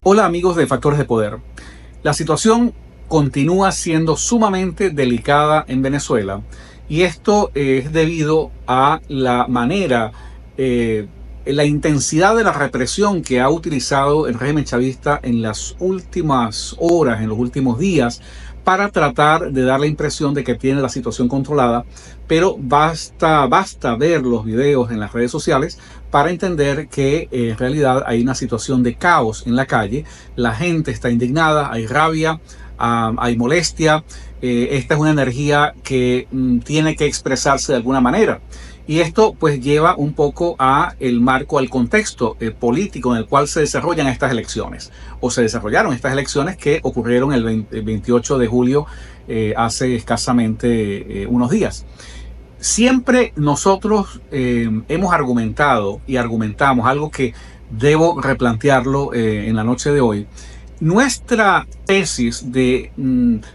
Hola amigos de Factores de Poder. La situación continúa siendo sumamente delicada en Venezuela y esto es debido a la manera, la intensidad de la represión que ha utilizado el régimen chavista en las últimas horas, en los últimos días, para tratar de dar la impresión de que tiene la situación controlada, pero basta ver los videos en las redes sociales para entender que en realidad hay una situación de caos en la calle. La gente está indignada, hay rabia, hay molestia. Esta es una energía que tiene que expresarse de alguna manera. Y esto pues lleva un poco a el marco, al contexto político en el cual se desarrollan estas elecciones, o se desarrollaron estas elecciones que ocurrieron el 28 de julio, hace escasamente unos días. Siempre nosotros hemos argumentado y argumentamos algo que debo replantearlo en la noche de hoy. Nuestra tesis de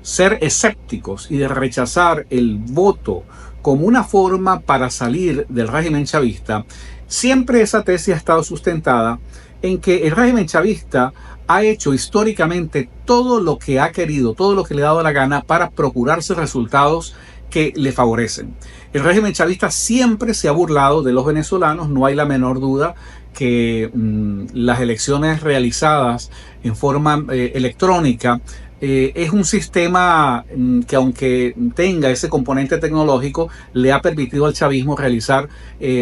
ser escépticos y de rechazar el voto como una forma para salir del régimen chavista, siempre esa tesis ha estado sustentada en que el régimen chavista ha hecho históricamente todo lo que ha querido, todo lo que le ha dado la gana para procurarse resultados que le favorecen. El régimen chavista siempre se ha burlado de los venezolanos, no hay la menor duda que las elecciones realizadas en forma electrónica es un sistema que, aunque tenga ese componente tecnológico, le ha permitido al chavismo realizar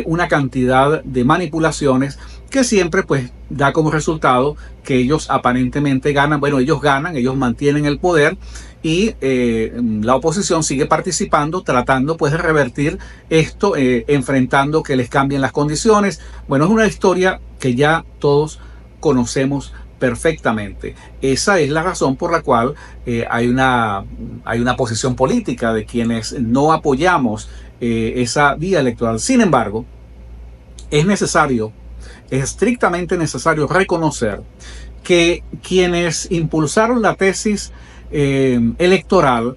una cantidad de manipulaciones que siempre pues da como resultado que ellos aparentemente ganan. Bueno, ellos ganan, ellos mantienen el poder y la oposición sigue participando, tratando pues de revertir esto, enfrentando que les cambien las condiciones. Bueno, es una historia que ya todos conocemos perfectamente. Esa es la razón por la cual hay una posición política de quienes no apoyamos esa vía electoral. Sin embargo, es estrictamente necesario reconocer que quienes impulsaron la tesis electoral,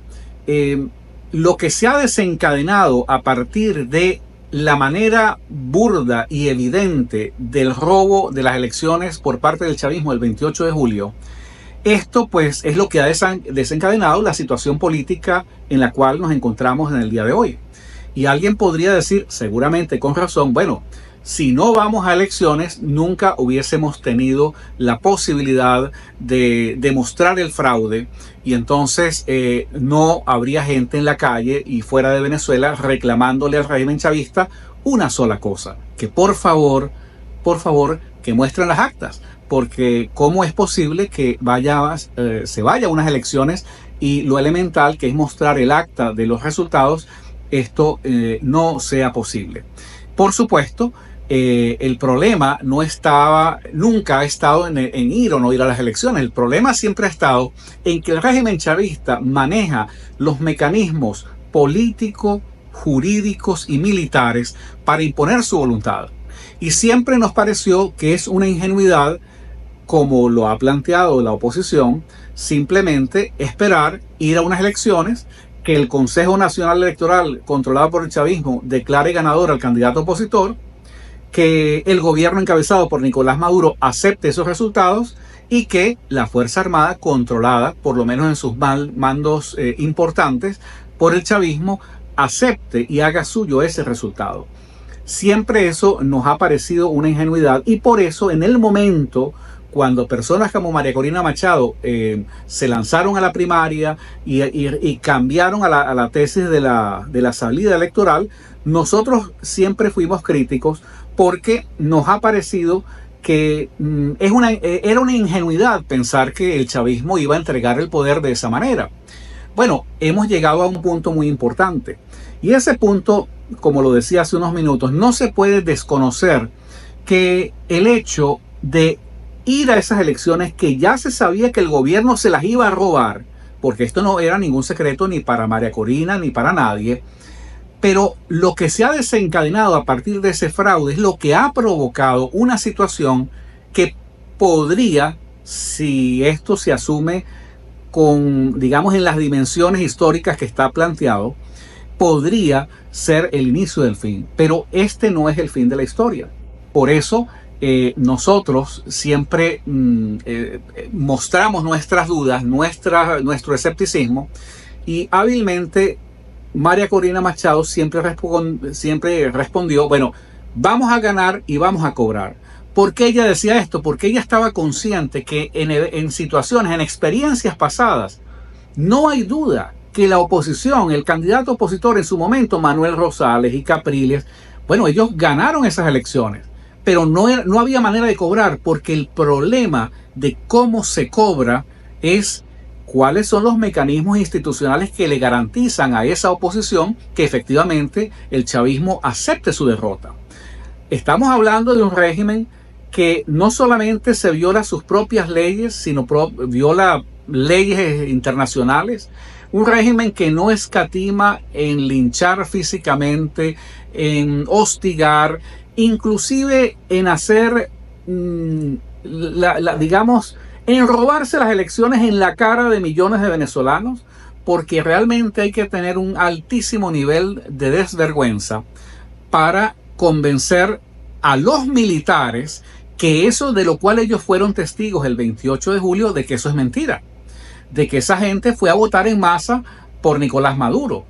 lo que se ha desencadenado a partir de la manera burda y evidente del robo de las elecciones por parte del chavismo el 28 de julio, esto pues es lo que ha desencadenado la situación política en la cual nos encontramos en el día de hoy. Y alguien podría decir, seguramente con razón, bueno, si no vamos a elecciones, nunca hubiésemos tenido la posibilidad de demostrar el fraude y entonces no habría gente en la calle y fuera de Venezuela reclamándole al régimen chavista una sola cosa, que por favor, que muestren las actas, porque ¿cómo es posible que se vaya a unas elecciones y lo elemental, que es mostrar el acta de los resultados, esto no sea posible? Por supuesto, el problema nunca ha estado en ir o no ir a las elecciones. El problema siempre ha estado en que el régimen chavista maneja los mecanismos políticos, jurídicos y militares para imponer su voluntad. Y siempre nos pareció que es una ingenuidad, como lo ha planteado la oposición, simplemente esperar ir a unas elecciones, que el Consejo Nacional Electoral, controlado por el chavismo, declare ganador al candidato opositor, que el gobierno encabezado por Nicolás Maduro acepte esos resultados y que la Fuerza Armada, controlada por lo menos en sus mandos importantes por el chavismo, acepte y haga suyo ese resultado. Siempre eso nos ha parecido una ingenuidad y por eso en el momento cuando personas como María Corina Machado se lanzaron a la primaria y cambiaron a la tesis de la salida electoral, nosotros siempre fuimos críticos porque nos ha parecido que era una ingenuidad pensar que el chavismo iba a entregar el poder de esa manera. Bueno, hemos llegado a un punto muy importante y ese punto, como lo decía hace unos minutos, no se puede desconocer que el hecho de ir a esas elecciones, que ya se sabía que el gobierno se las iba a robar, porque esto no era ningún secreto ni para María Corina ni para nadie, pero lo que se ha desencadenado a partir de ese fraude es lo que ha provocado una situación que podría, si esto se asume digamos, en las dimensiones históricas que está planteado, podría ser el inicio del fin. Pero este no es el fin de la historia. Por eso nosotros siempre mostramos nuestras dudas, nuestro escepticismo, y hábilmente María Corina Machado siempre respondió, bueno, vamos a ganar y vamos a cobrar. ¿Por qué ella decía esto? Porque ella estaba consciente que en situaciones, en experiencias pasadas, no hay duda que la oposición, el candidato opositor en su momento, Manuel Rosales y Capriles, bueno, ellos ganaron esas elecciones, pero no había manera de cobrar, porque el problema de cómo se cobra es cuáles son los mecanismos institucionales que le garantizan a esa oposición que efectivamente el chavismo acepte su derrota. Estamos hablando de un régimen que no solamente se viola sus propias leyes, sino viola leyes internacionales. Un régimen que no escatima en linchar físicamente, en hostigar, inclusive en hacer, digamos, en robarse las elecciones en la cara de millones de venezolanos, porque realmente hay que tener un altísimo nivel de desvergüenza para convencer a los militares que eso de lo cual ellos fueron testigos el 28 de julio, de que eso es mentira, de que esa gente fue a votar en masa por Nicolás Maduro.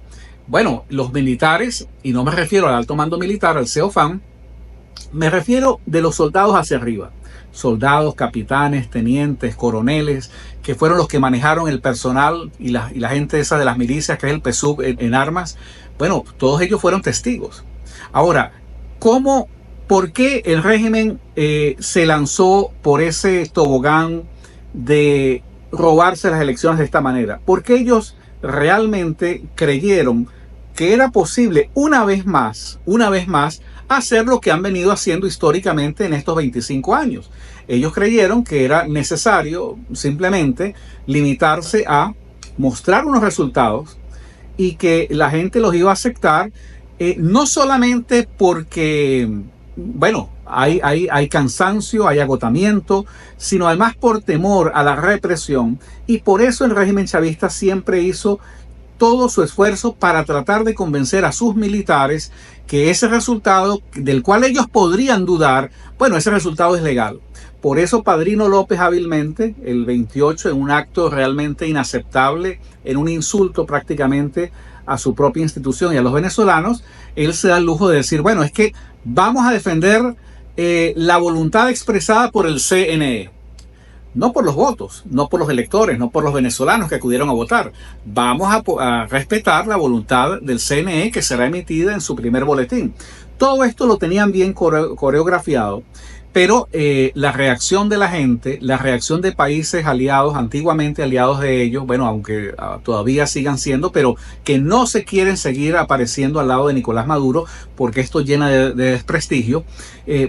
Bueno, los militares, y no me refiero al alto mando militar, al CEOFAM, me refiero de los soldados hacia arriba. Soldados, capitanes, tenientes, coroneles, que fueron los que manejaron el personal y la gente esa de las milicias, que es el PSUV en armas. Bueno, todos ellos fueron testigos. Ahora, ¿por qué el régimen se lanzó por ese tobogán de robarse las elecciones de esta manera? Porque ellos realmente creyeron que era posible una vez más, hacer lo que han venido haciendo históricamente en estos 25 años. Ellos creyeron que era necesario simplemente limitarse a mostrar unos resultados y que la gente los iba a aceptar, no solamente porque, bueno, hay cansancio, hay agotamiento, sino además por temor a la represión. Y por eso el régimen chavista siempre hizo todo su esfuerzo para tratar de convencer a sus militares que ese resultado, del cual ellos podrían dudar, bueno, ese resultado es legal. Por eso Padrino López hábilmente, el 28, en un acto realmente inaceptable, en un insulto prácticamente a su propia institución y a los venezolanos, él se da el lujo de decir, bueno, es que vamos a defender la voluntad expresada por el CNE. No por los votos, no por los electores, no por los venezolanos que acudieron a votar. Vamos a respetar la voluntad del CNE, que será emitida en su primer boletín. Todo esto lo tenían bien coreografiado, pero la reacción de la gente, la reacción de países aliados, antiguamente aliados de ellos, bueno, aunque todavía sigan siendo, pero que no se quieren seguir apareciendo al lado de Nicolás Maduro, porque esto llena de desprestigio.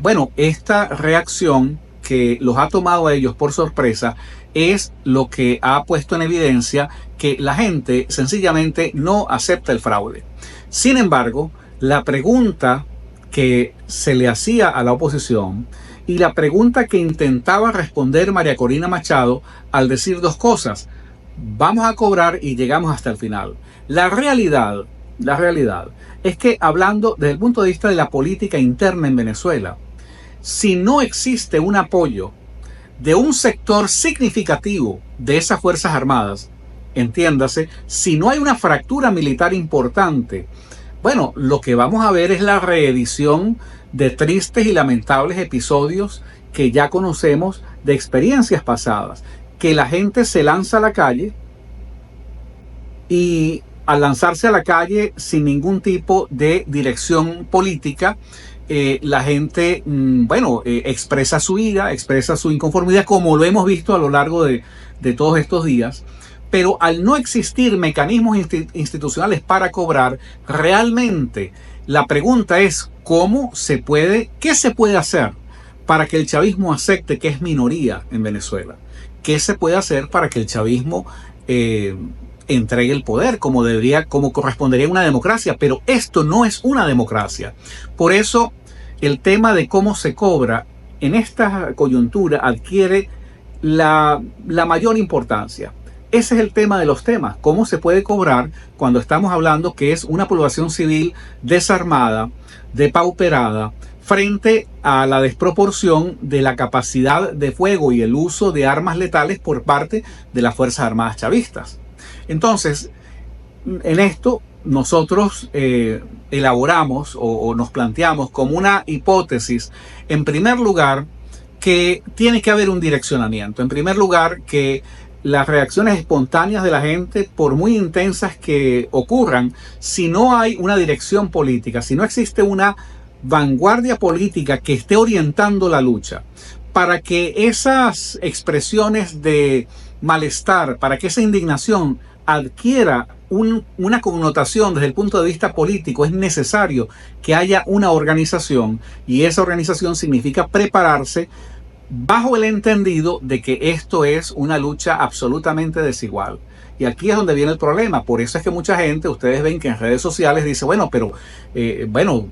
Bueno, esta reacción que los ha tomado a ellos por sorpresa es lo que ha puesto en evidencia que la gente sencillamente no acepta el fraude. Sin embargo, la pregunta que se le hacía a la oposición y la pregunta que intentaba responder María Corina Machado al decir dos cosas: vamos a cobrar y llegamos hasta el final. La realidad es que, hablando desde el punto de vista de la política interna en Venezuela, si no existe un apoyo de un sector significativo de esas Fuerzas Armadas, entiéndase, si no hay una fractura militar importante, bueno, lo que vamos a ver es la reedición de tristes y lamentables episodios que ya conocemos de experiencias pasadas, que la gente se lanza a la calle y al lanzarse a la calle sin ningún tipo de dirección política, la gente, bueno, expresa su ira, expresa su inconformidad, como lo hemos visto a lo largo de todos estos días. Pero al no existir mecanismos institucionales para cobrar, realmente la pregunta es qué se puede hacer para que el chavismo acepte que es minoría en Venezuela. ¿Qué se puede hacer para que el chavismo entregue el poder como correspondería a una democracia? Pero esto no es una democracia. Por eso el tema de cómo se cobra en esta coyuntura adquiere la mayor importancia. Ese es el tema de los temas: cómo se puede cobrar cuando estamos hablando que es una población civil desarmada, depauperada, frente a la desproporción de la capacidad de fuego y el uso de armas letales por parte de las Fuerzas Armadas chavistas. Entonces, en esto nosotros elaboramos o nos planteamos como una hipótesis, en primer lugar, que tiene que haber un direccionamiento. En primer lugar, que las reacciones espontáneas de la gente, por muy intensas que ocurran, si no hay una dirección política, si no existe una vanguardia política que esté orientando la lucha, para que esas expresiones de malestar, para que esa indignación adquiera una connotación desde el punto de vista político, es necesario que haya una organización, y esa organización significa prepararse bajo el entendido de que esto es una lucha absolutamente desigual. Y aquí es donde viene el problema. Por eso es que mucha gente, ustedes ven que en redes sociales dice, bueno, pero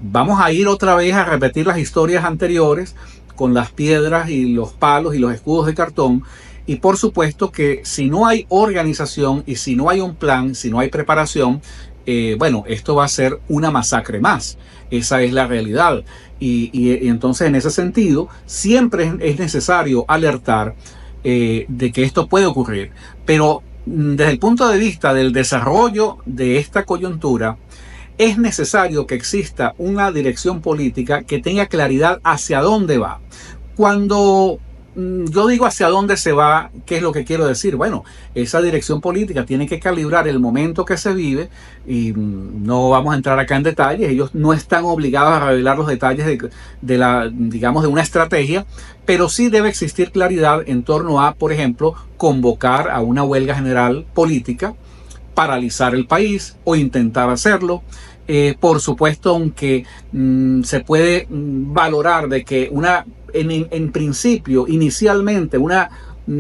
vamos a ir otra vez a repetir las historias anteriores con las piedras y los palos y los escudos de cartón. Y por supuesto que si no hay organización y si no hay un plan, si no hay preparación, esto va a ser una masacre más. Esa es la realidad. Y entonces, en ese sentido, siempre es necesario alertar de que esto puede ocurrir. Pero desde el punto de vista del desarrollo de esta coyuntura, es necesario que exista una dirección política que tenga claridad hacia dónde va. Cuando yo digo hacia dónde se va, ¿qué es lo que quiero decir? Bueno, esa dirección política tiene que calibrar el momento que se vive, y no vamos a entrar acá en detalles. Ellos no están obligados a revelar los detalles de una estrategia, pero sí debe existir claridad en torno a, por ejemplo, convocar a una huelga general política, paralizar el país o intentar hacerlo. Por supuesto, aunque se puede valorar de que en principio, inicialmente,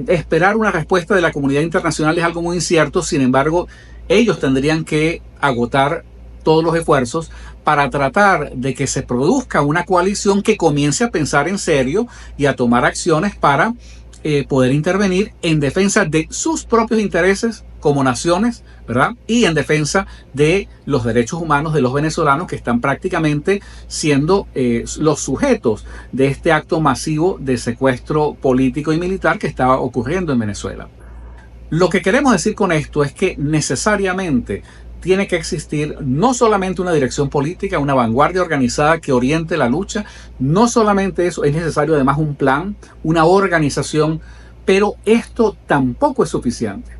esperar una respuesta de la comunidad internacional es algo muy incierto. Sin embargo, ellos tendrían que agotar todos los esfuerzos para tratar de que se produzca una coalición que comience a pensar en serio y a tomar acciones para poder intervenir en defensa de sus propios intereses como naciones, ¿verdad? Y en defensa de los derechos humanos de los venezolanos, que están prácticamente siendo los sujetos de este acto masivo de secuestro político y militar que estaba ocurriendo en Venezuela. Lo que queremos decir con esto es que necesariamente tiene que existir no solamente una dirección política, una vanguardia organizada que oriente la lucha. No solamente eso, es necesario además un plan, una organización, pero esto tampoco es suficiente.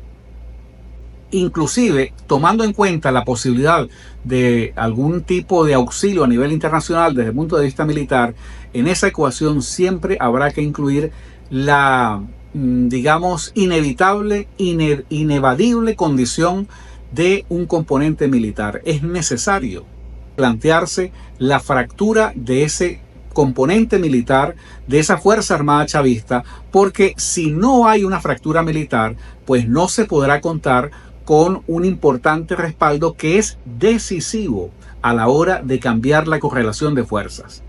Inclusive, tomando en cuenta la posibilidad de algún tipo de auxilio a nivel internacional desde el punto de vista militar, en esa ecuación siempre habrá que incluir la, digamos, inevitable, inevadible condición de un componente militar. Es necesario plantearse la fractura de ese componente militar, de esa Fuerza Armada chavista, porque si no hay una fractura militar, pues no se podrá contar con un importante respaldo que es decisivo a la hora de cambiar la correlación de fuerzas.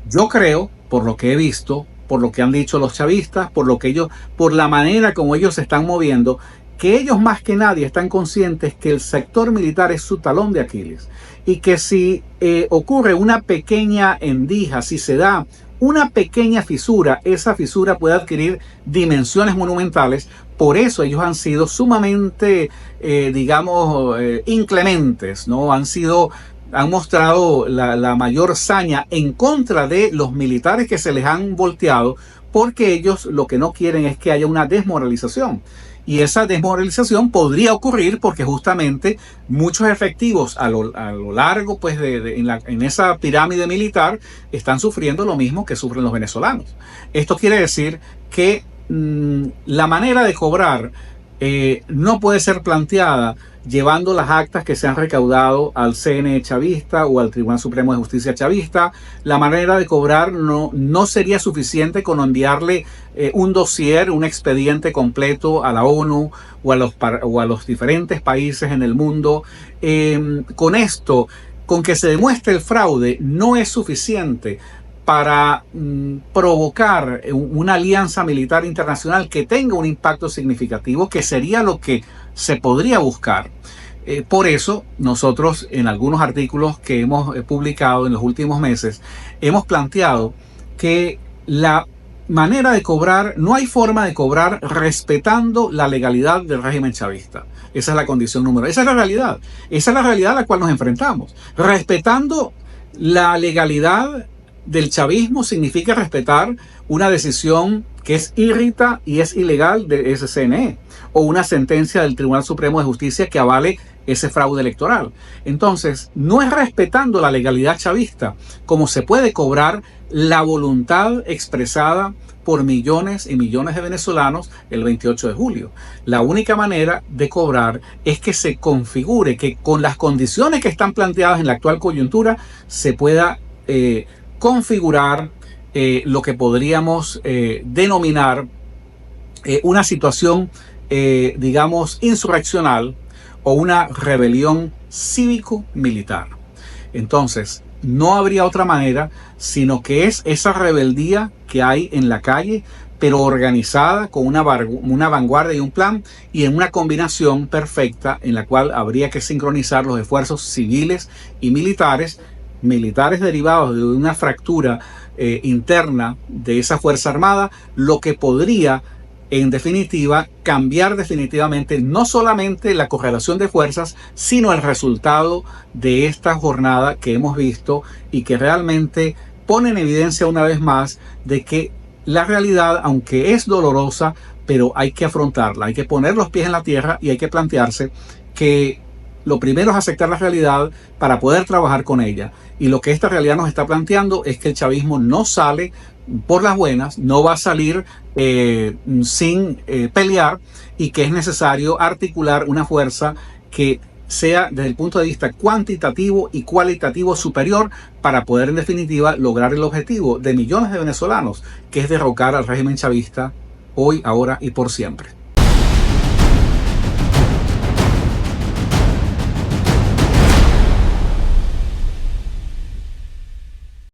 Yo creo, por lo que he visto, por lo que han dicho los chavistas, por la manera como ellos se están moviendo, que ellos más que nadie están conscientes que el sector militar es su talón de Aquiles, y que si ocurre una pequeña endija, si se da una pequeña fisura, esa fisura puede adquirir dimensiones monumentales. Por eso ellos han sido sumamente, inclementes, ¿no? Han mostrado la mayor saña en contra de los militares que se les han volteado, porque ellos lo que no quieren es que haya una desmoralización. Y esa desmoralización podría ocurrir porque justamente muchos efectivos a lo largo, pues, en esa pirámide militar están sufriendo lo mismo que sufren los venezolanos. Esto quiere decir que la manera de cobrar no puede ser planteada llevando las actas que se han recaudado al CNE chavista o al Tribunal Supremo de Justicia chavista. La manera de cobrar no sería suficiente con enviarle un dossier, un expediente completo a la ONU o a los diferentes países en el mundo. Con esto, con que se demuestre el fraude, no es suficiente para provocar una alianza militar internacional que tenga un impacto significativo, que sería lo que se podría buscar. Por eso nosotros en algunos artículos que hemos publicado en los últimos meses hemos planteado que la manera de cobrar, no hay forma de cobrar respetando la legalidad del régimen chavista. Esa es la condición número. Esa es la realidad. Esa es la realidad a la cual nos enfrentamos. Respetando la legalidad del chavismo significa respetar una decisión que es irrita y es ilegal de SCNE o una sentencia del Tribunal Supremo de Justicia que avale ese fraude electoral. Entonces, no es respetando la legalidad chavista como se puede cobrar la voluntad expresada por millones y millones de venezolanos el 28 de julio. La única manera de cobrar es que se configure, que con las condiciones que están planteadas en la actual coyuntura se pueda configurar lo que podríamos denominar una situación, digamos, insurreccional o una rebelión cívico-militar. Entonces, no habría otra manera, sino que es esa rebeldía que hay en la calle, pero organizada con una vanguardia y un plan, y en una combinación perfecta en la cual habría que sincronizar los esfuerzos civiles y militares derivados de una fractura interna de esa Fuerza Armada, lo que podría en definitiva cambiar definitivamente no solamente la correlación de fuerzas, sino el resultado de esta jornada que hemos visto y que realmente pone en evidencia una vez más de que la realidad, aunque es dolorosa, pero hay que afrontarla, hay que poner los pies en la tierra y hay que plantearse que lo primero es aceptar la realidad para poder trabajar con ella. Y lo que esta realidad nos está planteando es que el chavismo no sale por las buenas, no va a salir sin pelear, y que es necesario articular una fuerza que sea desde el punto de vista cuantitativo y cualitativo superior para poder en definitiva lograr el objetivo de millones de venezolanos, que es derrocar al régimen chavista hoy, ahora y por siempre.